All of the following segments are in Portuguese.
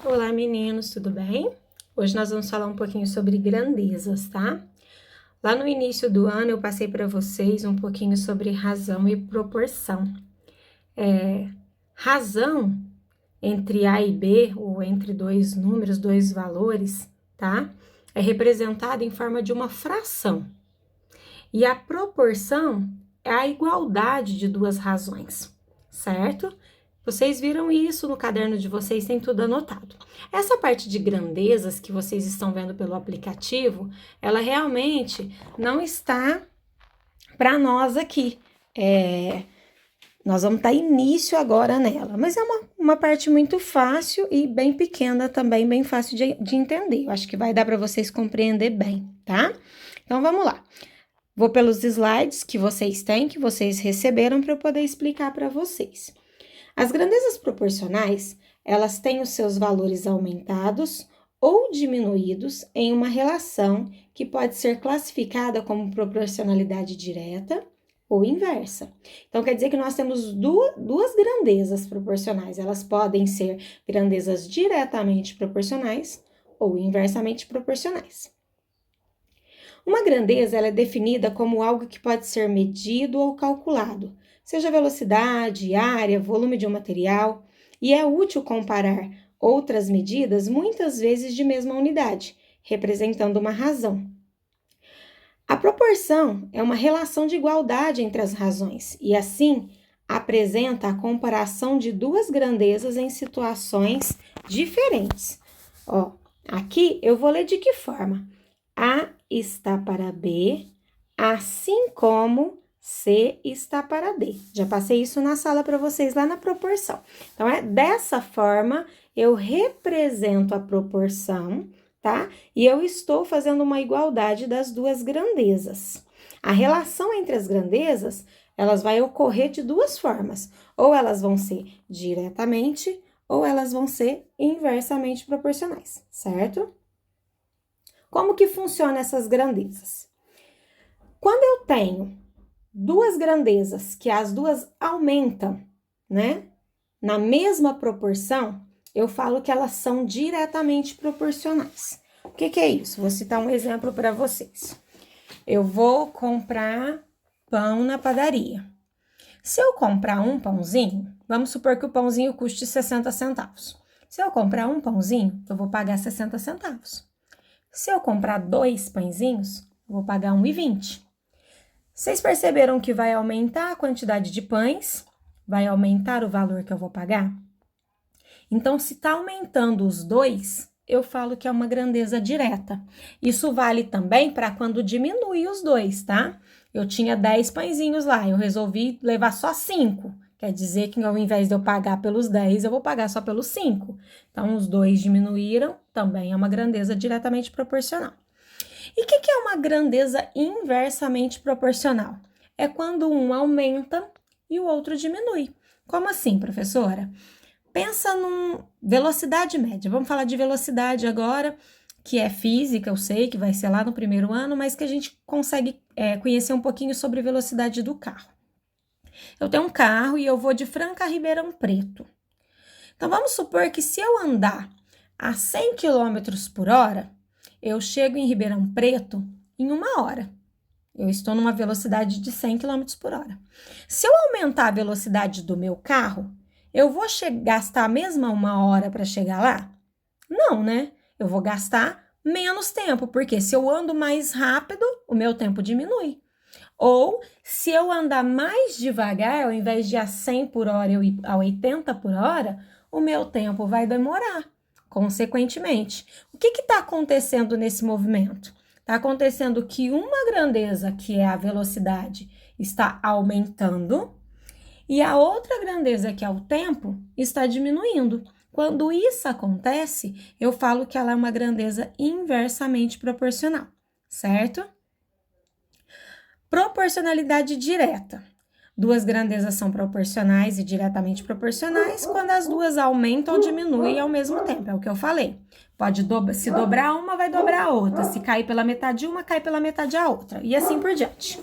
Olá, meninos, tudo bem? Hoje nós vamos falar um pouquinho sobre grandezas, tá? Lá no início do ano eu passei para vocês um pouquinho sobre razão e proporção. Razão entre A e B, ou entre dois números, dois valores, tá? É representada em forma de uma fração. E a proporção é a igualdade de duas razões, certo? Vocês viram isso no caderno de vocês, tem tudo anotado. Essa parte de grandezas que vocês estão vendo pelo aplicativo, ela realmente não está para nós aqui. Nós vamos dar início agora nela, mas é uma parte muito fácil e bem pequena também, bem fácil de entender. Eu acho que vai dar para vocês compreender bem, tá? Então, vamos lá. Vou pelos slides que vocês têm, que vocês receberam, para eu poder explicar para vocês. As grandezas proporcionais, elas têm os seus valores aumentados ou diminuídos em uma relação que pode ser classificada como proporcionalidade direta ou inversa. Então, quer dizer que nós temos duas grandezas proporcionais. Elas podem ser grandezas diretamente proporcionais ou inversamente proporcionais. Uma grandeza ela é definida como algo que pode ser medido ou calculado, seja velocidade, área, volume de um material, e é útil comparar outras medidas, muitas vezes de mesma unidade, representando uma razão. A proporção é uma relação de igualdade entre as razões, e assim apresenta a comparação de duas grandezas em situações diferentes. Aqui eu vou ler de que forma? A está para B, assim como C está para D. Já passei isso na sala para vocês lá na proporção. Então, dessa forma, eu represento a proporção, tá? E eu estou fazendo uma igualdade das duas grandezas. A relação entre as grandezas, elas vai ocorrer de duas formas. Ou elas vão ser diretamente, ou elas vão ser inversamente proporcionais, certo? Como que funcionam essas grandezas? Quando eu tenho duas grandezas que as duas aumentam, né? Na mesma proporção, eu falo que elas são diretamente proporcionais. O que é isso? Vou citar um exemplo para vocês. Eu vou comprar pão na padaria. Se eu comprar um pãozinho, vamos supor que o pãozinho custe 60 centavos. Se eu comprar um pãozinho, eu vou pagar 60 centavos. Se eu comprar 2 pãezinhos, eu vou pagar R$1,20. Vocês perceberam que vai aumentar a quantidade de pães? Vai aumentar o valor que eu vou pagar? Então, se está aumentando os dois, eu falo que é uma grandeza direta. Isso vale também para quando diminui os dois, tá? Eu tinha 10 pãezinhos lá, eu resolvi levar só 5. Quer dizer que ao invés de eu pagar pelos 10, eu vou pagar só pelos 5. Então, os dois diminuíram, também é uma grandeza diretamente proporcional. E o que é uma grandeza inversamente proporcional? É quando um aumenta e o outro diminui. Como assim, professora? Pensa velocidade média. Vamos falar de velocidade agora, que é física, eu sei que vai ser lá no primeiro ano, mas que a gente consegue conhecer um pouquinho sobre velocidade do carro. Eu tenho um carro e eu vou de Franca a Ribeirão Preto. Então, vamos supor que se eu andar a 100 km por hora, eu chego em Ribeirão Preto em 1 hora. Eu estou numa velocidade de 100 km por hora. Se eu aumentar a velocidade do meu carro, eu vou gastar a mesma 1 hora para chegar lá? Não, né? Eu vou gastar menos tempo, porque se eu ando mais rápido, o meu tempo diminui. Ou, se eu andar mais devagar, ao invés de a 100 por hora eu ir a 80 por hora, o meu tempo vai demorar. Consequentemente, o que está acontecendo nesse movimento? Está acontecendo que uma grandeza, que é a velocidade, está aumentando e a outra grandeza, que é o tempo, está diminuindo. Quando isso acontece, eu falo que ela é uma grandeza inversamente proporcional, certo? Proporcionalidade direta. Duas grandezas são proporcionais e diretamente proporcionais quando as duas aumentam ou diminuem ao mesmo tempo, é o que eu falei. Se dobrar uma, vai dobrar a outra. Se cair pela metade uma, cai pela metade a outra. E assim por diante.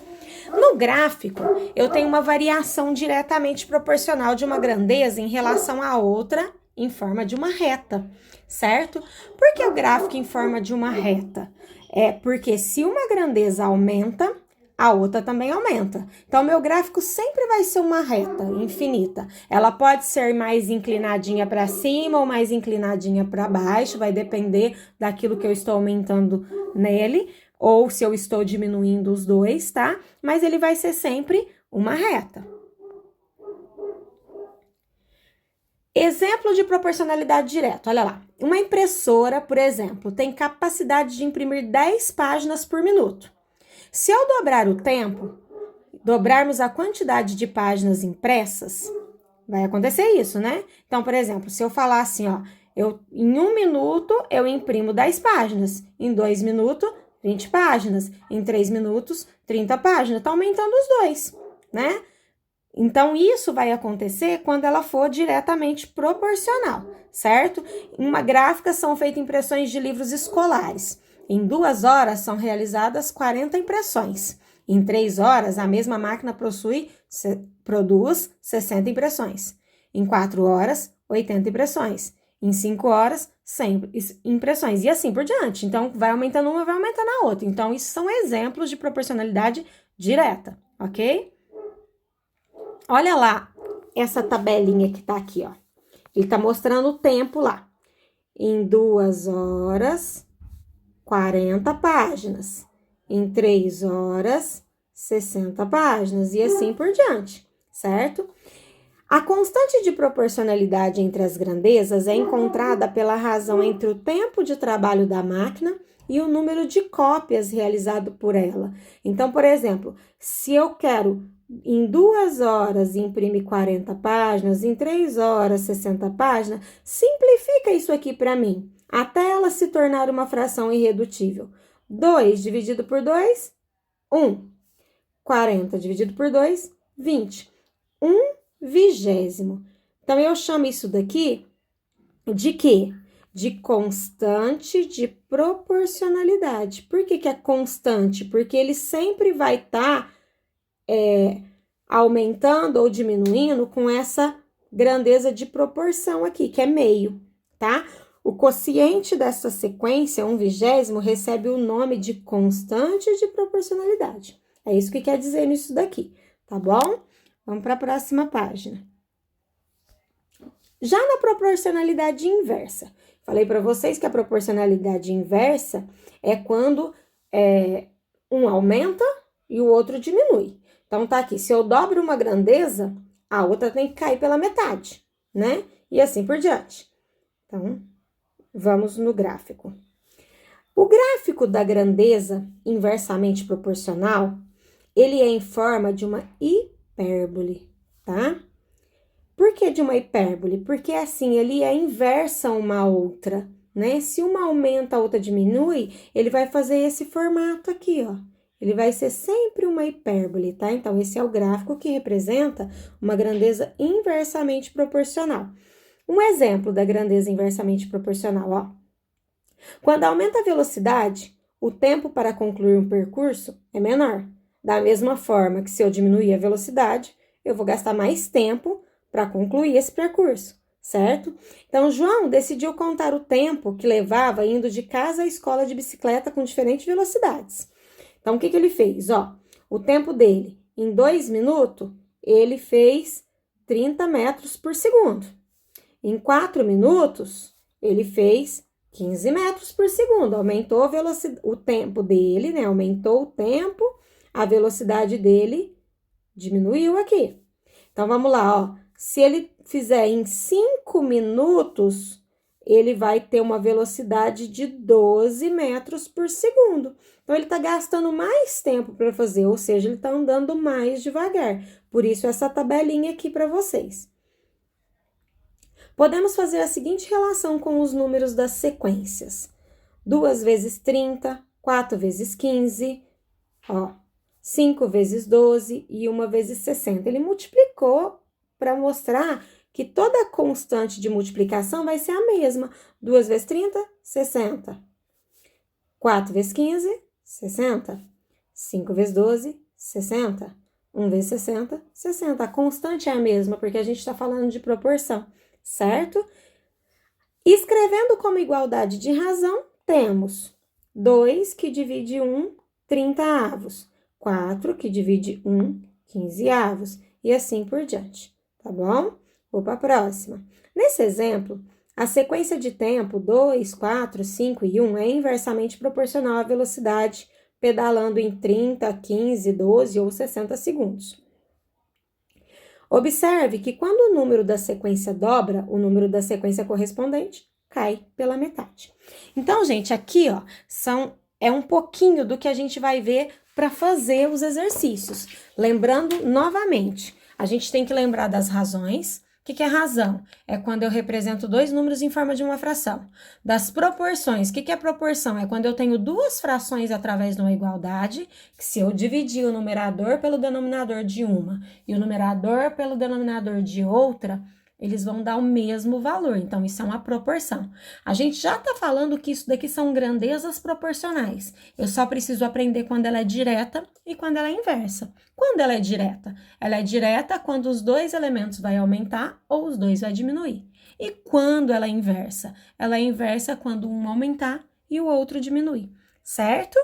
No gráfico, eu tenho uma variação diretamente proporcional de uma grandeza em relação à outra em forma de uma reta, certo? Por que o gráfico em forma de uma reta? É porque se uma grandeza aumenta, a outra também aumenta. Então, meu gráfico sempre vai ser uma reta infinita. Ela pode ser mais inclinadinha para cima ou mais inclinadinha para baixo, vai depender daquilo que eu estou aumentando nele, ou se eu estou diminuindo os dois, tá? Mas ele vai ser sempre uma reta. Exemplo de proporcionalidade direta, olha lá. Uma impressora, por exemplo, tem capacidade de imprimir 10 páginas por minuto. Se eu dobrar o tempo, dobrarmos a quantidade de páginas impressas, vai acontecer isso, né? Então, por exemplo, se eu falar assim, ó, em 1 minuto eu imprimo 10 páginas, em 2 minutos, 20 páginas, em 3 minutos, 30 páginas, tá aumentando os dois, né? Então, isso vai acontecer quando ela for diretamente proporcional, certo? Em uma gráfica são feitas impressões de livros escolares. Em 2 horas são realizadas 40 impressões. Em 3 horas, a mesma máquina produz 60 impressões. Em 4 horas, 80 impressões. Em 5 horas, 100 impressões. E assim por diante. Então, vai aumentando uma, vai aumentando a outra. Então, isso são exemplos de proporcionalidade direta, ok? Olha lá essa tabelinha que tá aqui, ó. Ele tá mostrando o tempo lá. Em 2 horas, 40 páginas. Em 3 horas, 60 páginas. E assim por diante, certo? A constante de proporcionalidade entre as grandezas é encontrada pela razão entre o tempo de trabalho da máquina e o número de cópias realizado por ela. Então, por exemplo, se eu quero em 2 horas imprime 40 páginas, em 3 horas 60 páginas, simplifica isso aqui para mim, até ela se tornar uma fração irredutível. 2 dividido por 2, 1. 40 dividido por 2, 20. 1/20. Então, eu chamo isso daqui de quê? De constante de proporcionalidade. Por que é constante? Porque ele sempre vai estar aumentando ou diminuindo com essa grandeza de proporção aqui, que é meio, tá? O quociente dessa sequência, 1/20, recebe o nome de constante de proporcionalidade. É isso que quer dizer nisso daqui, tá bom? Vamos para a próxima página. Já na proporcionalidade inversa, falei para vocês que a proporcionalidade inversa é quando um aumenta e o outro diminui. Então, tá aqui, se eu dobro uma grandeza, a outra tem que cair pela metade, né? E assim por diante. Então, vamos no gráfico. O gráfico da grandeza inversamente proporcional, ele é em forma de uma hipérbole, tá? Por que de uma hipérbole? Porque assim, ele é inversa uma à outra, né? Se uma aumenta, a outra diminui, ele vai fazer esse formato aqui, ó. Ele vai ser sempre uma hipérbole, tá? Então, esse é o gráfico que representa uma grandeza inversamente proporcional. Um exemplo da grandeza inversamente proporcional, ó. Quando aumenta a velocidade, o tempo para concluir um percurso é menor. Da mesma forma que se eu diminuir a velocidade, eu vou gastar mais tempo para concluir esse percurso, certo? Então, João decidiu contar o tempo que levava indo de casa à escola de bicicleta com diferentes velocidades. Então, o que ele fez? Ó, o tempo dele, em 2 minutos, ele fez 30 metros por segundo. Em 4 minutos, ele fez 15 metros por segundo. Aumentou a velocidade, o tempo dele, né? Aumentou o tempo, a velocidade dele diminuiu aqui. Então, vamos lá, ó. Se ele fizer em 5 minutos, ele vai ter uma velocidade de 12 metros por segundo. Então, ele está gastando mais tempo para fazer, ou seja, ele está andando mais devagar. Por isso, essa tabelinha aqui para vocês. Podemos fazer a seguinte relação com os números das sequências. 2 vezes 30, 4 vezes 15, ó, 5 vezes 12 e 1 vezes 60. Ele multiplicou para mostrar que toda a constante de multiplicação vai ser a mesma. 2 vezes 30, 60. 4 vezes 15, 60. 5 vezes 12, 60. 1 vezes 60, 60. A constante é a mesma, porque a gente está falando de proporção, certo? Escrevendo como igualdade de razão, temos 2 que divide 1, 30avos. 4 que divide 1, 15avos. E assim por diante, tá bom? Vou para a próxima. Nesse exemplo, a sequência de tempo 2, 4, 5 e 1 é inversamente proporcional à velocidade, pedalando em 30, 15, 12 ou 60 segundos. Observe que quando o número da sequência dobra, o número da sequência correspondente cai pela metade. Então, gente, aqui, ó, é um pouquinho do que a gente vai ver para fazer os exercícios. Lembrando novamente, a gente tem que lembrar das razões. O que é razão? É quando eu represento dois números em forma de uma fração. Das proporções, o que é proporção? É quando eu tenho duas frações através de uma igualdade, que se eu dividir o numerador pelo denominador de uma e o numerador pelo denominador de outra, eles vão dar o mesmo valor. Então, isso é uma proporção. A gente já está falando que isso daqui são grandezas proporcionais. Eu só preciso aprender quando ela é direta e quando ela é inversa. Quando ela é direta? Ela é direta quando os dois elementos vai aumentar ou os dois vai diminuir. E quando ela é inversa? Ela é inversa quando um aumentar e o outro diminuir, certo?